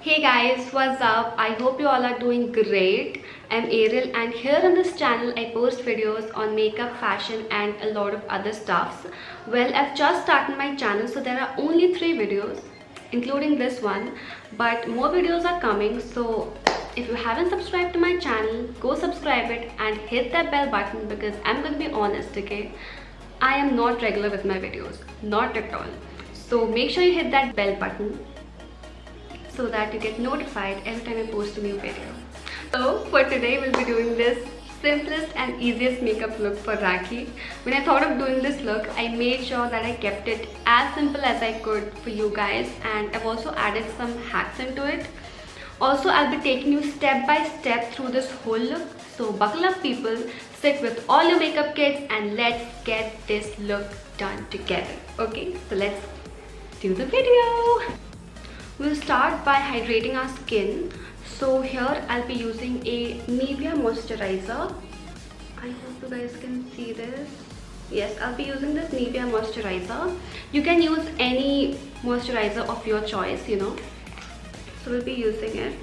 Hey guys, what's up? I hope you all are doing great. I'm Aril and here on this channel I post videos on makeup, fashion and a lot of other stuffs. Well, I've just started my channel, so there are only 3 videos including this one, but more videos are coming. So if you haven't subscribed to my channel, go subscribe it and hit that bell button, because I'm going to be honest, okay? I am not regular with my videos, not at all. So make sure you hit that bell button so that you get notified every time I post a new video. So for today we'll be doing this simplest and easiest makeup look for Rakhi. When I thought of doing this look, I made sure that I kept it as simple as I could for you guys, and I've also added some hacks into it. Also, I'll be taking you step by step through this whole look. So buckle up people, sit with all your makeup kits and let's get this look done together. Okay, so let's do the video. We'll start by hydrating our skin. So here I'll be using a Nivea Moisturizer. I hope you guys can see this. Yes, I'll be using this Nivea Moisturizer. You can use any moisturizer of your choice, you know. So we'll be using it.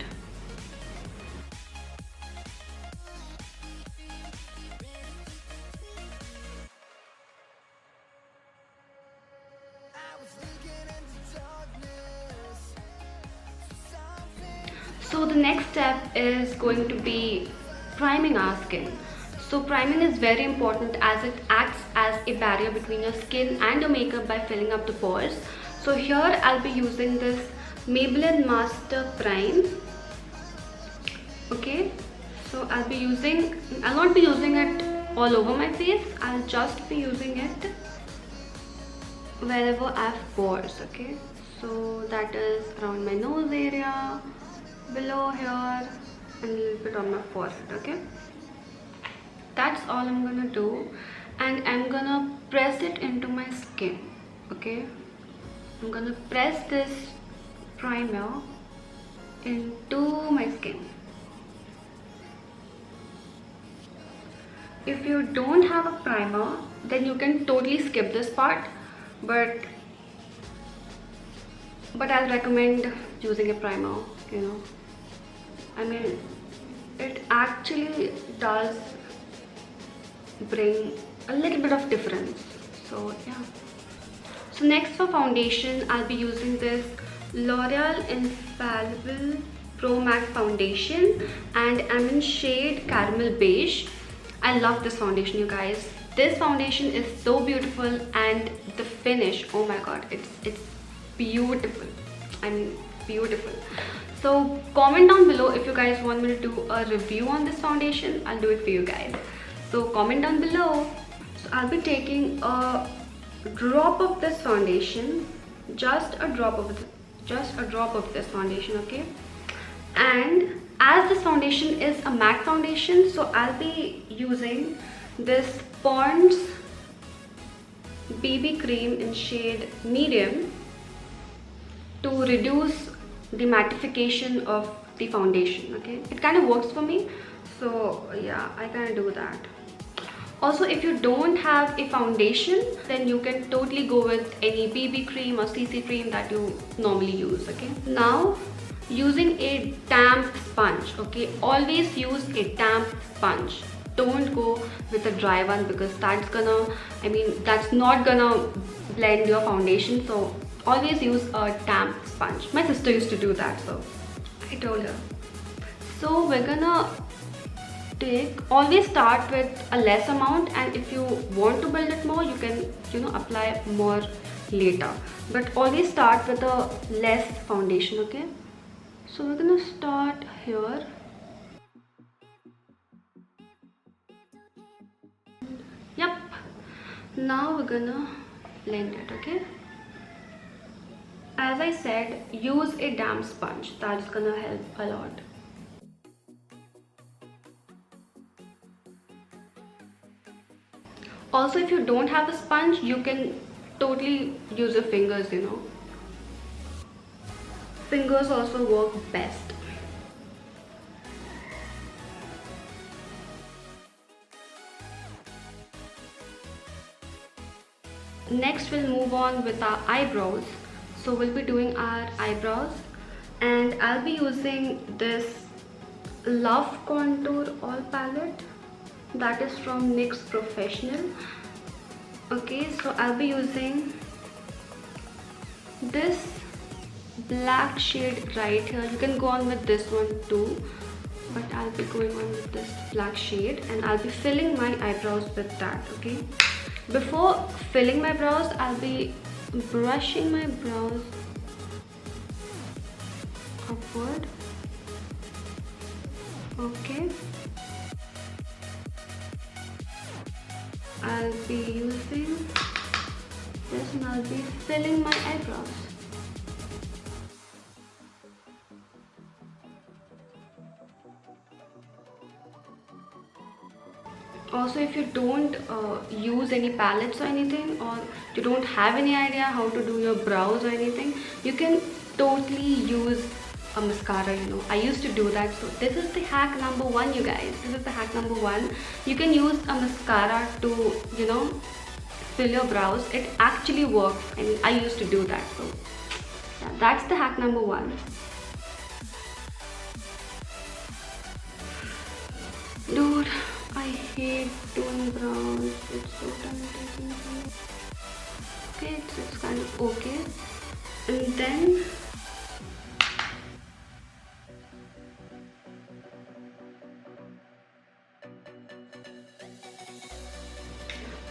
So the next step is going to be priming our skin. So priming is very important as it acts as a barrier between your skin and your makeup by filling up the pores. So here I'll be using this Maybelline Master Prime. Okay, so I'll not be using it all over my face. I'll just be using it wherever I have pores. Okay, so that is around my nose area, below here, and a little bit on my forehead. Okay, that's all I'm gonna do, and I'm gonna press it into my skin. Okay, I'm gonna press this primer into my skin. If you don't have a primer, then you can totally skip this part, but I'll recommend using a primer, you know. I mean, it actually does bring a little bit of difference. So yeah. So next for foundation, I'll be using this L'Oreal Infallible Pro Matte Foundation, and I'm in shade Caramel Beige. I love this foundation, you guys. This foundation is so beautiful, and the finish, oh my god, it's beautiful. I mean, beautiful. So comment down below if you guys want me to do a review on this foundation. I'll do it for you guys. So comment down below. So I'll be taking a drop of this foundation, just a drop of this foundation, okay? And as this foundation is a matte foundation, so I'll be using this Pond's BB cream in shade medium to reduce the mattification of the foundation. Okay, it kind of works for me, so yeah, I kind of do that. Also, if you don't have a foundation, then you can totally go with any BB cream or CC cream that you normally use. Okay, now using a damp sponge. Okay, always use a damp sponge. Don't go with a dry one, because that's not gonna blend your foundation. So always use a damp sponge. My sister used to do that, so I told her. So we're gonna always start with a less amount, and if you want to build it more, you can, you know, apply more later, but always start with a less foundation. Okay, so we're gonna start here. Yep, now we're gonna blend it. Okay, as I said, use a damp sponge. That's gonna help a lot. Also, if you don't have a sponge, you can totally use your fingers, you know. Fingers also work best. Next, we'll move on with our eyebrows. So we'll be doing our eyebrows and I'll be using this Love Contour All palette that is from NYX Professional. Okay, so I'll be using this black shade right here. You can go on with this one too, but I'll be going on with this black shade, and I'll be filling my eyebrows with that. Okay, before filling my brows, I'll be brushing my brows upward. Okay, I'll be using this and I'll be filling my eyebrows. Also, if you don't use any palettes or anything, or you don't have any idea how to do your brows or anything, you can totally use a mascara. You know, I used to do that. So this is the hack number one, you guys. This is the hack number one. You can use a mascara to, you know, fill your brows. It actually works. I mean, I used to do that. So yeah, that's the hack number one. Dude, I hate doing brows. It's so tempting. Okay, it's kind of okay. And then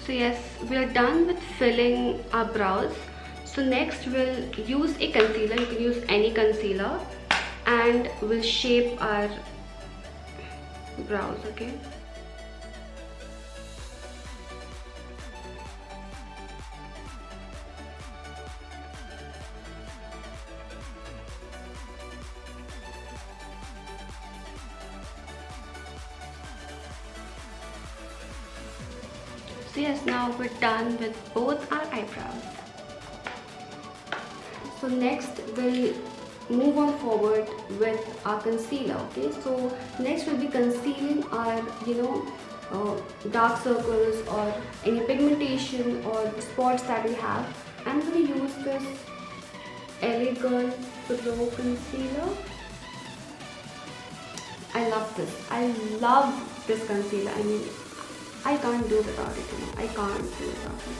so yes, we are done with filling our brows. So next we'll use a concealer. You can use any concealer, and we'll shape our brows. Okay, so yes, now we're done with both our eyebrows. So next we'll move on forward with our concealer. Okay, so next we'll be concealing our, you know, dark circles or any pigmentation or spots that we have. I'm going to use this L.A.Girl Pro Concealer. I love this. I love this concealer. I mean, I can't do without it. You know, I can't do without it.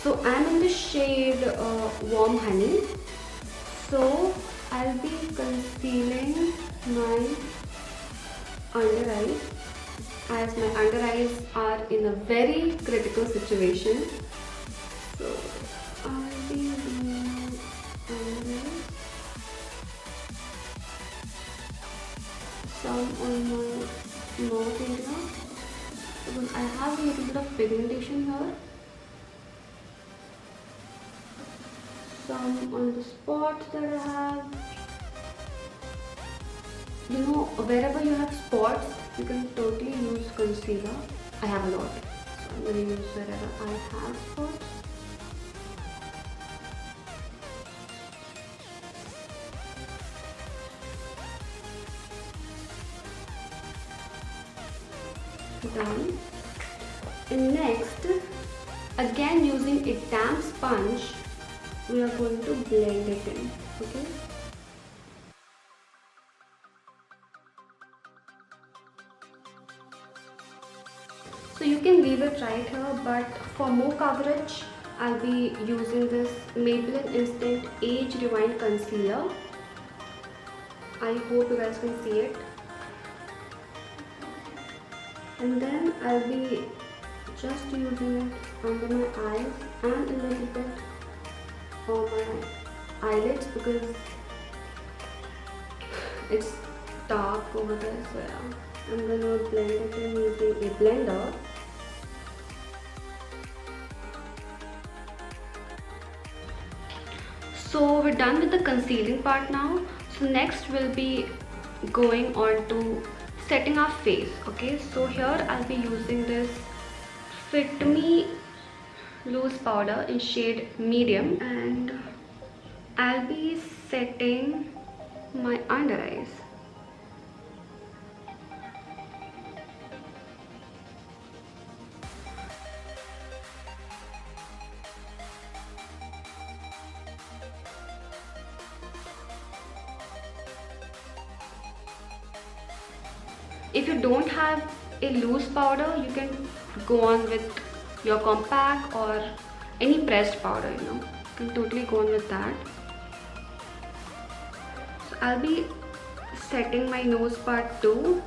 So I'm in the shade Warm Honey. So I'll be concealing my under eyes, as my under eyes are in a very critical situation. So I'll be doing under eyes, some on my mouth area, because I have a little bit of pigmentation here. Some on the spots that I have. You know, wherever you have spots, you can totally use concealer. I have a lot, so I'm going to use wherever I have spots. Done. And next, again using a damp sponge, we are going to blend it in. Okay, so you can leave it right here, but for more coverage I'll be using this Maybelline Instant Age Rewind Concealer. I hope you guys can see it. And then I'll be just using it under my eyes and a little bit on my eyelids, because it's dark over there. So yeah, I'm gonna blend it in using a blender. So we're done with the concealing part now. So next we'll be going on to setting our face. Okay, so here I'll be using this Fit Me loose powder in shade medium, and I'll be setting my under eyes. If you don't have a loose powder, you can go on with your compact or any pressed powder, you know. You can totally go on with that. So I'll be setting my nose part too,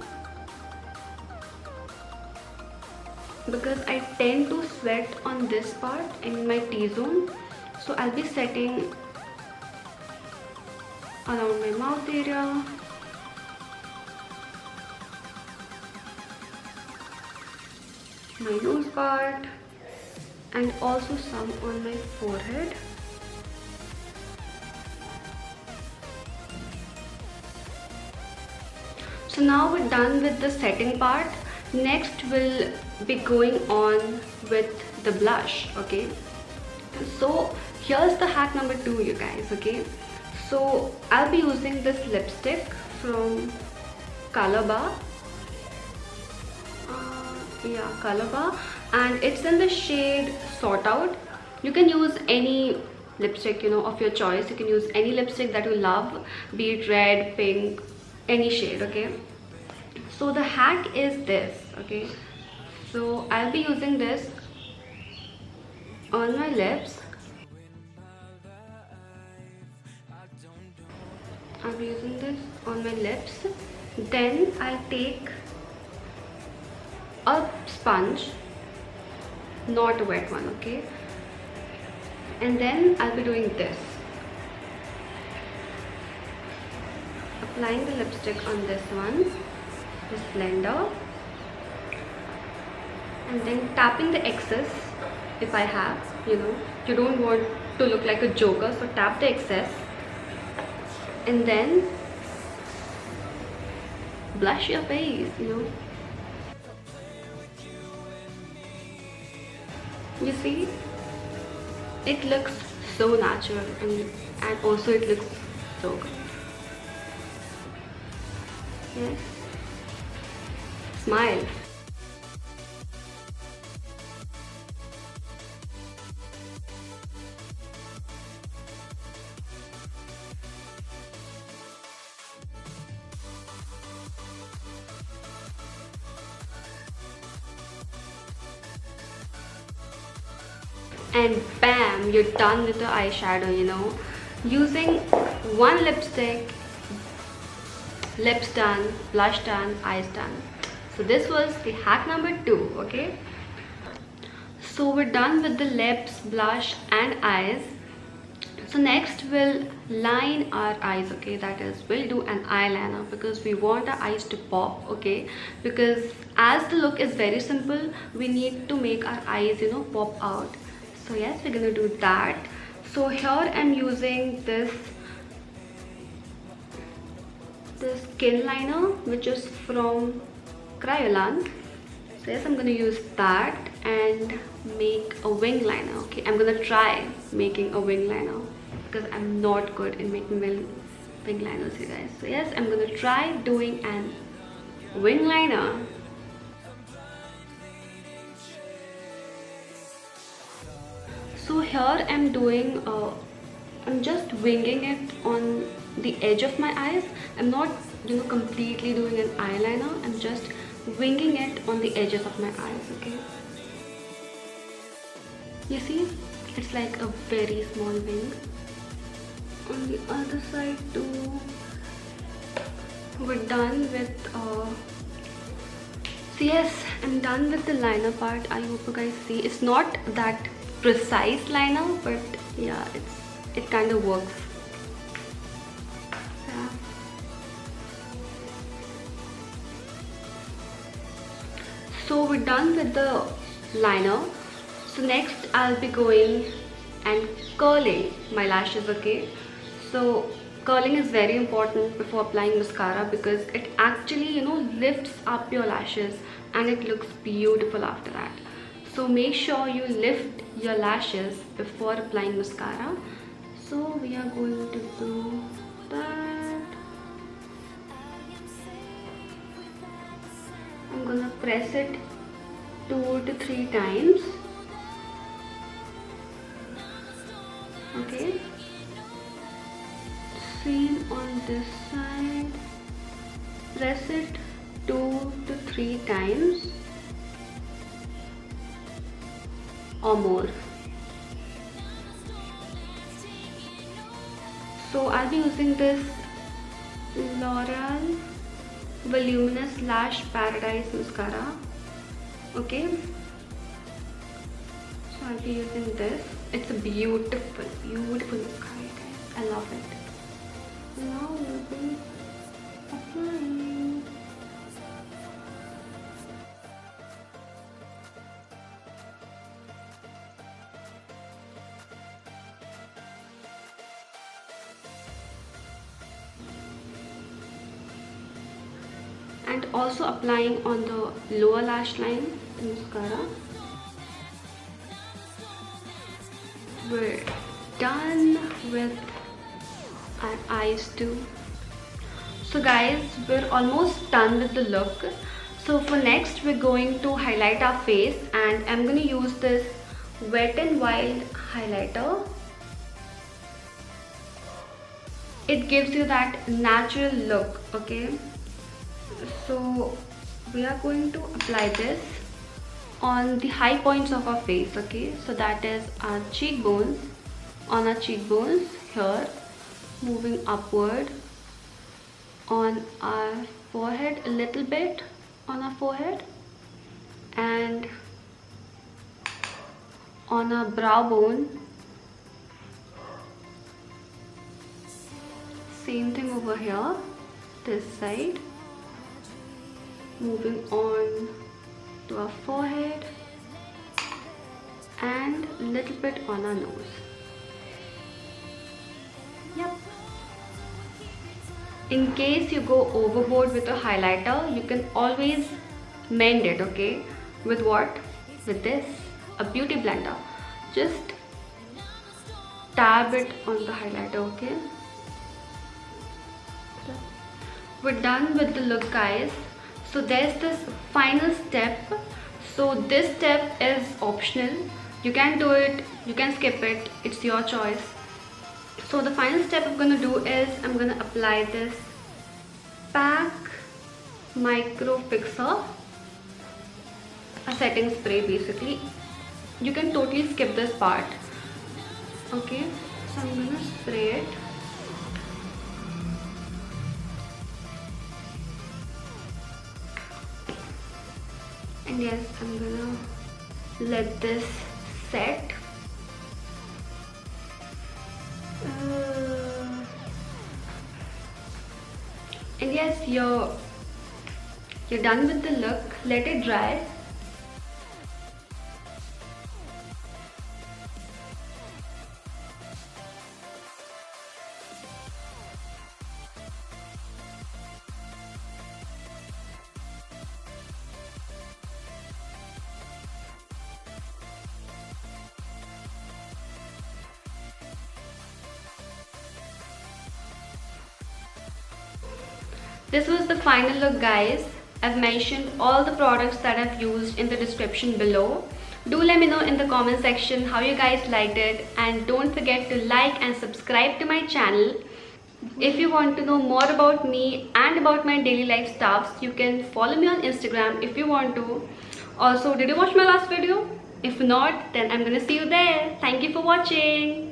because I tend to sweat on this part in my T-zone. So I'll be setting around my mouth area, my nose part, and also some on my forehead. So now we're done with the setting part. Next we'll be going on with the blush. Okay, so here's the hack number 2, you guys. Okay, so I'll be using this lipstick from Colorbar. Colorbar, and it's in the shade Sort Out. You can use any lipstick, you know, of your choice. You can use any lipstick that you love, be it red, pink, any shade. Okay, so the hack is this. Okay, so I'll be using this on my lips. I'll be using this on my lips. Then I'll take a sponge, not a wet one, okay, and then I'll be doing this, applying the lipstick on this one, this blender, and then tapping the excess if I have, you know. You don't want to look like a joker, so tap the excess, and then blush your face, you know. You see, it looks so natural, and also it looks so good. Yes, smile. And bam, you're done with the eyeshadow, you know. Using one lipstick, lips done, blush done, eyes done. So this was the hack number 2, okay. So we're done with the lips, blush and eyes. So next we'll line our eyes, okay. That is, we'll do an eyeliner because we want our eyes to pop, okay. Because as the look is very simple, we need to make our eyes, you know, pop out. So yes, we're gonna do that. So here I'm using this skin liner, which is from Kryolan. So yes, I'm gonna use that and make a wing liner. Okay, I'm gonna try making a wing liner because I'm not good in making wing liners, you guys. So yes, I'm gonna try doing an wing liner. So here I'm doing, I'm just winging it on the edge of my eyes. I'm not, you know, completely doing an eyeliner. I'm just winging it on the edges of my eyes, okay. You see, it's like a very small wing. On the other side too, we're done with, so yes, I'm done with the liner part. I hope you guys see. It's not that precise liner, but yeah, it kind of works. Yeah. So we're done with the liner. So next I'll be going and curling my lashes, okay. So curling is very important before applying mascara because it actually, you know, lifts up your lashes and it looks beautiful after that. So make sure you lift your lashes before applying mascara. So we are going to do that. I'm gonna press it 2 to 3 times. Okay. Same on this side. Press it 2 3 times or more. So I'll be using this L'Oreal Voluminous Lash Paradise Mascara. Okay, so I'll be using this. It's a beautiful mascara, guys. I love it. Now we'll be applying. And also applying on the lower lash line, the mascara. We're done with our eyes too. So guys, we're almost done with the look. So for next, we're going to highlight our face, and I'm going to use this Wet n Wild highlighter. It gives you that natural look, okay? So we are going to apply this on the high points of our face, okay? So that is our cheekbones, on our cheekbones here, moving upward, on our forehead, a little bit on our forehead, and on our brow bone. Same thing over here, this side, moving on to our forehead and a little bit on our nose. Yep. In case you go overboard with a highlighter, you can always mend it, okay? With what? With this, a beauty blender. Just dab it on the highlighter, okay? We're done with the look, guys. So there's this final step. So this step is optional. You can do it, you can skip it, it's your choice. So the final step I'm gonna do is I'm gonna apply this Pac Micro Fixer, a setting spray basically. You can totally skip this part. Okay, so I'm gonna spray it. And yes, I'm gonna let this set. And yes, you're done with the look. Let it dry. This was the final look, guys. I've mentioned all the products that I've used in the description below. Do let me know in the comment section how you guys liked it, and don't forget to like and subscribe to my channel. If you want to know more about me and about my daily life stuffs, you can follow me on Instagram if you want to. Also, did you watch my last video? If not, then I'm gonna see you there. Thank you for watching.